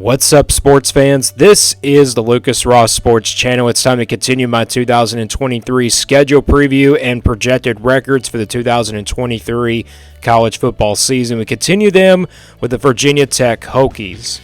What's up, sports fans? This is the Lucas Ross Sports Channel. It's time to continue my 2023 schedule preview and projected records for the 2023 college football season. We continue them with the Virginia Tech Hokies.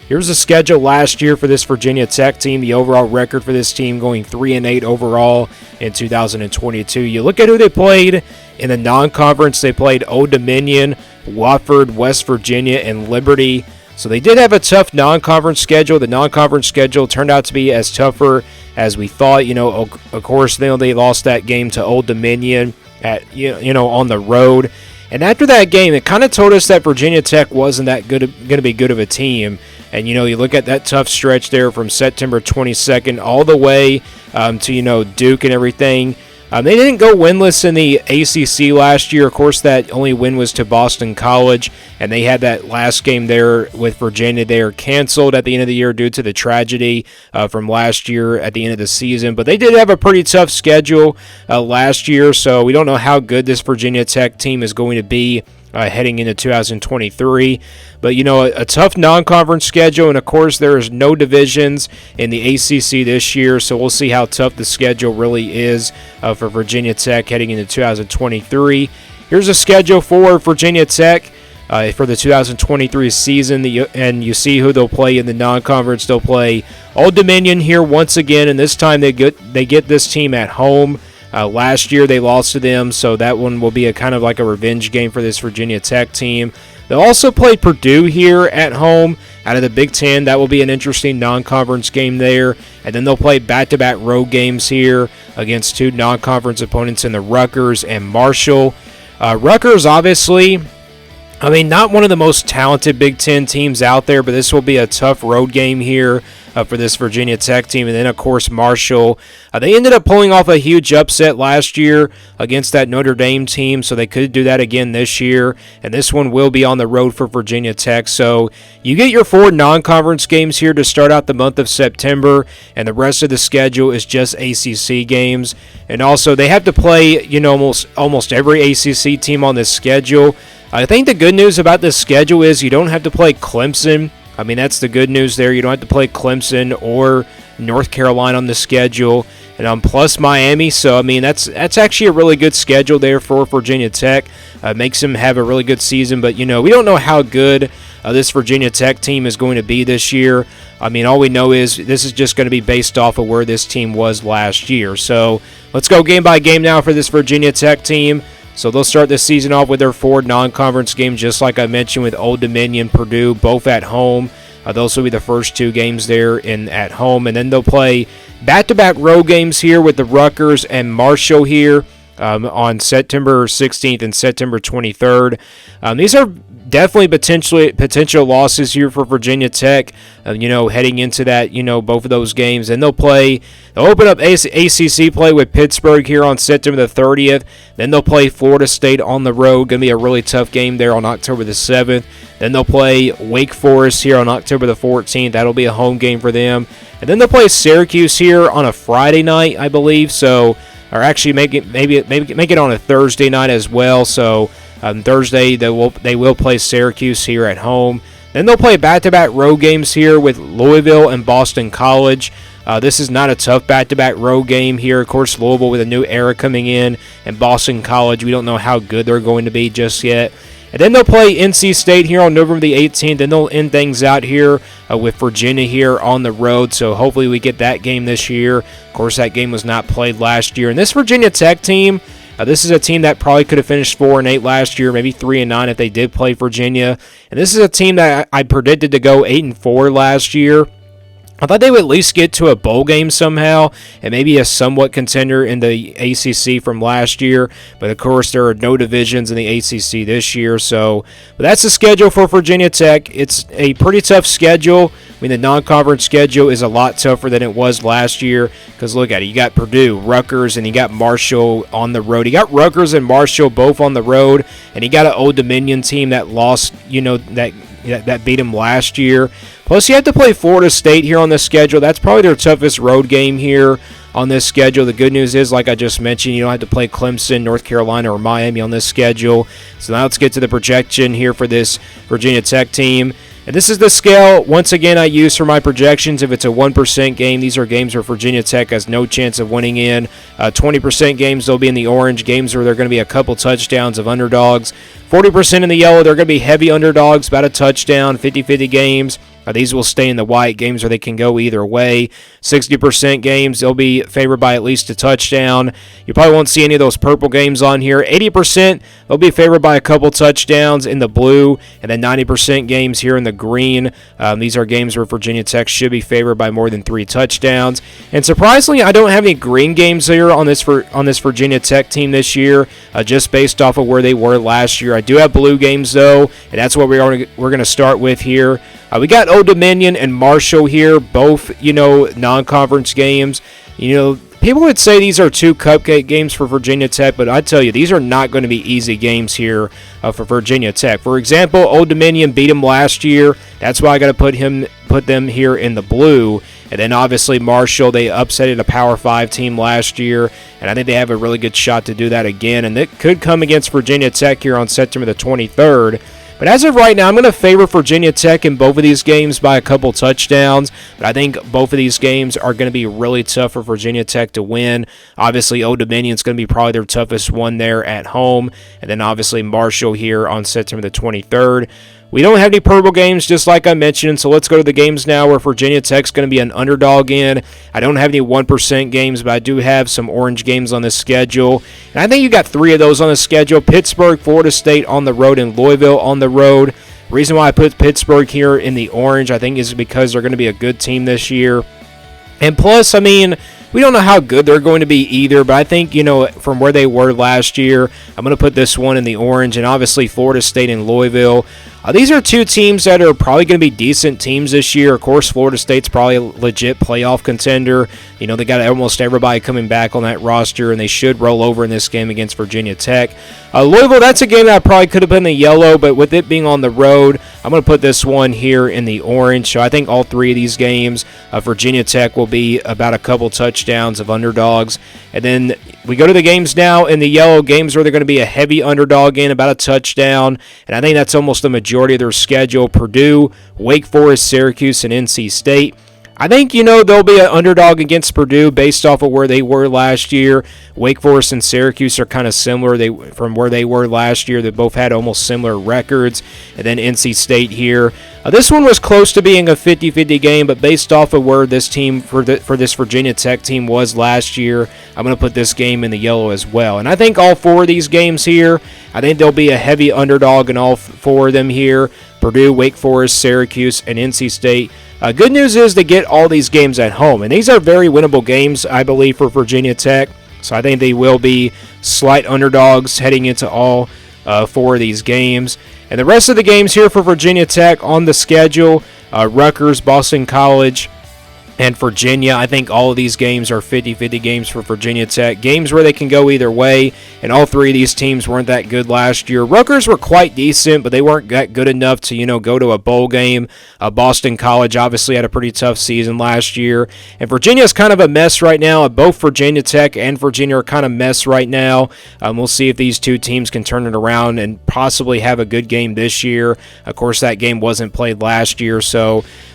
Here's the schedule last year for this Virginia Tech team. The overall record for this team going 3-8 overall in 2022. You look at who they played in the non-conference. They played Old Dominion, Wofford, West Virginia, and Liberty. So they did have a tough non-conference schedule. The non-conference schedule turned out to be as tougher as we thought. Of course, they lost that game to Old Dominion at on the road. And after that game, it kind of told us that Virginia Tech wasn't that going to be good of a team. And you look at that tough stretch there from September 22nd all the way to Duke and everything. They didn't go winless in the ACC last year. Of course, that only win was to Boston College, and they had that last game there with Virginia. They are canceled at the end of the year due to the tragedy from last year at the end of the season. But they did have a pretty tough schedule last year, so we don't know how good this Virginia Tech team is going to be heading into 2023. But, a tough non-conference schedule, and, of course, there is no divisions in the ACC this year, so we'll see how tough the schedule really is for Virginia Tech heading into 2023. Here's a schedule for Virginia Tech for the 2023 season, and you see who they'll play in the non-conference. They'll play Old Dominion here once again, and this time they get this team at home. Last year they lost to them, so that one will be a kind of like a revenge game for this Virginia Tech team. They'll also play Purdue here at home out of the Big Ten. That will be an interesting non-conference game there. And then they'll play back-to-back road games here against two non-conference opponents in the Rutgers and Marshall. Rutgers, obviously, not one of the most talented Big Ten teams out there, but this will be a tough road game here for this Virginia Tech team. And then, of course, Marshall. They ended up pulling off a huge upset last year against that Notre Dame team, so they could do that again this year. And this one will be on the road for Virginia Tech. So you get your four non-conference games here to start out the month of September, and the rest of the schedule is just ACC games. And also, they have to play, almost every ACC team on this schedule. I think the good news about this schedule is you don't have to play Clemson. That's the good news there. You don't have to play Clemson or North Carolina on the schedule, and plus Miami. So, that's actually a really good schedule there for Virginia Tech. Makes them have a really good season, but, we don't know how good this Virginia Tech team is going to be this year. All we know is this is just going to be based off of where this team was last year. So, let's go game by game now for this Virginia Tech team. So they'll start this season off with their four non-conference games, just like I mentioned, with Old Dominion, Purdue, both at home. Those will be the first two games there at home. And then they'll play back-to-back road games here with the Rutgers and Marshall here on September 16th and September 23rd. These are definitely potential losses here for Virginia Tech, heading into that, both of those games. And they'll open up ACC play with Pittsburgh here on September the 30th. Then they'll play Florida State on the road. Going to be a really tough game there on October the 7th. Then they'll play Wake Forest here on October the 14th. That'll be a home game for them. And then they'll play Syracuse here on a Friday night, I believe. So, or actually make it on a Thursday night as well. So, Thursday, they will play Syracuse here at home. Then they'll play back-to-back road games here with Louisville and Boston College. This is not a tough back-to-back road game here. Of course, Louisville with a new era coming in, and Boston College, we don't know how good they're going to be just yet. And then they'll play NC State here on November the 18th, and they'll end things out here with Virginia here on the road. So hopefully we get that game this year. Of course, that game was not played last year. And this Virginia Tech team, this is a team that probably could have finished 4-8 last year, maybe 3-9 if they did play Virginia. And this is a team that I predicted to go 8-4 last year. I thought they would at least get to a bowl game somehow and maybe a somewhat contender in the ACC from last year. But, of course, there are no divisions in the ACC this year. But that's the schedule for Virginia Tech. It's a pretty tough schedule. The non-conference schedule is a lot tougher than it was last year because look at it. You got Purdue, Rutgers, and you got Marshall on the road. You got Rutgers and Marshall both on the road, and you got an Old Dominion team that lost, that beat them last year. Plus, you have to play Florida State here on the schedule. That's probably their toughest road game here on this schedule. The good news is, like I just mentioned, you don't have to play Clemson, North Carolina, or Miami on this schedule. So now let's get to the projection here for this Virginia Tech team. And this is the scale, once again, I use for my projections. If it's a 1% game, these are games where Virginia Tech has no chance of winning in. 20% games, they'll be in the orange. Games where they're going to be a couple touchdowns of underdogs. 40% in the yellow, they're going to be heavy underdogs, about a touchdown. 50-50 games, these will stay in the white. Games where they can go either way. 60% games, they'll be favored by at least a touchdown. You probably won't see any of those purple games on here. 80%, they'll be favored by a couple touchdowns in the blue. And then 90% games here in the green. These are games where Virginia Tech should be favored by more than 3 touchdowns. And surprisingly, I don't have any green games here on this Virginia Tech team this year, just based off of where they were last year. I do have blue games, though, and that's what we're going to start with here. We got Old Dominion and Marshall here, both, non-conference games. People would say these are 2 cupcake games for Virginia Tech, but I tell you, these are not going to be easy games here for Virginia Tech. For example, Old Dominion beat them last year. That's why I got to put them here in the blue. And then obviously Marshall, they upsetted a Power 5 team last year, and I think they have a really good shot to do that again. And it could come against Virginia Tech here on September the 23rd. But as of right now, I'm going to favor Virginia Tech in both of these games by a couple touchdowns. But I think both of these games are going to be really tough for Virginia Tech to win. Obviously, Old Dominion is going to be probably their toughest one there at home. And then obviously Marshall here on September the 23rd. We don't have any purple games, just like I mentioned, so let's go to the games now where Virginia Tech's going to be an underdog in. I don't have any 1% games, but I do have some orange games on the schedule. And I think you got 3 of those on the schedule. Pittsburgh, Florida State on the road, and Louisville on the road. The reason why I put Pittsburgh here in the orange, I think, is because they're going to be a good team this year. And plus, we don't know how good they're going to be either, but I think, from where they were last year, I'm going to put this one in the orange, and obviously Florida State and Louisville. These are 2 teams that are probably going to be decent teams this year. Of course, Florida State's probably a legit playoff contender. They got almost everybody coming back on that roster, and they should roll over in this game against Virginia Tech. Louisville, that's a game that I probably could have been the yellow, but with it being on the road, I'm going to put this one here in the orange. So I think all 3 of these games, Virginia Tech will be about a couple touchdowns of underdogs. And then we go to the games now in the yellow, games where they're going to be a heavy underdog in, about a touchdown. And I think that's almost the majority of their schedule. Purdue, Wake Forest, Syracuse, and NC State. I think, they'll be an underdog against Purdue based off of where they were last year. Wake Forest and Syracuse are kind of similar from where they were last year. They both had almost similar records. And then NC State here. This one was close to being a 50-50 game, but based off of where this team, for this Virginia Tech team was last year, I'm going to put this game in the yellow as well. And I think all 4 of these games here, I think there'll be a heavy underdog in all 4 of them here. Purdue, Wake Forest, Syracuse, and NC State. Good news is they get all these games at home, and these are very winnable games, I believe, for Virginia Tech. So I think they will be slight underdogs heading into all 4 of these games. And the rest of the games here for Virginia Tech on the schedule, Rutgers, Boston College, and Virginia. I think all of these games are 50-50 games for Virginia Tech. Games where they can go either way, and all 3 of these teams weren't that good last year. Rutgers were quite decent, but they weren't that good enough to, go to a bowl game. Boston College obviously had a pretty tough season last year. And Virginia's kind of a mess right now. Both Virginia Tech and Virginia are kind of a mess right now. We'll see if these 2 teams can turn it around and possibly have a good game this year. Of course, that game wasn't played last year,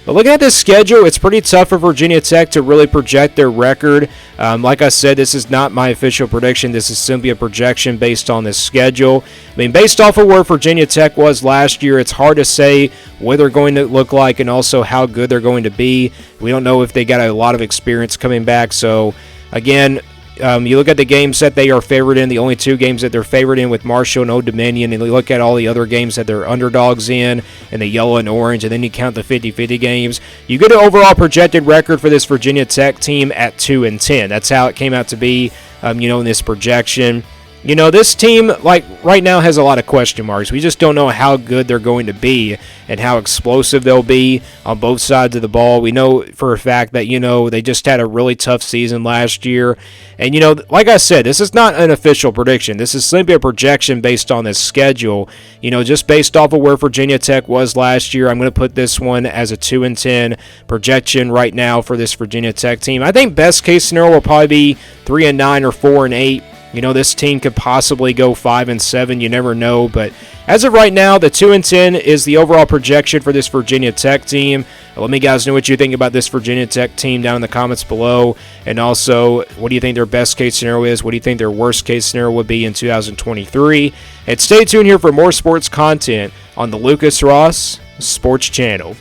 but looking at this schedule, it's pretty tough for Virginia Tech to really project their record. Like I said, this is not my official prediction. This is simply a projection based on this schedule. Based off of where Virginia Tech was last year, it's hard to say what they're going to look like and also how good they're going to be. We don't know if they got a lot of experience coming back. So, again, you look at the games that they are favored in, the only 2 games that they're favored in with Marshall and Old Dominion, and you look at all the other games that they're underdogs in the yellow and orange, and then you count the 50-50 games. You get an overall projected record for this Virginia Tech team at 2-10. That's how it came out to be, in this projection. This team, right now, has a lot of question marks. We just don't know how good they're going to be and how explosive they'll be on both sides of the ball. We know for a fact that, they just had a really tough season last year. And, like I said, this is not an official prediction. This is simply a projection based on this schedule. Just based off of where Virginia Tech was last year, I'm going to put this one as a 2-10 projection right now for this Virginia Tech team. I think best case scenario will probably be 3-9 or 4-8. This team could possibly go 5-7. You never know. But as of right now, the 2-10 is the overall projection for this Virginia Tech team. Let me guys know what you think about this Virginia Tech team down in the comments below. And also, what do you think their best case scenario is? What do you think their worst case scenario would be in 2023? And stay tuned here for more sports content on the Lucas Ross Sports Channel.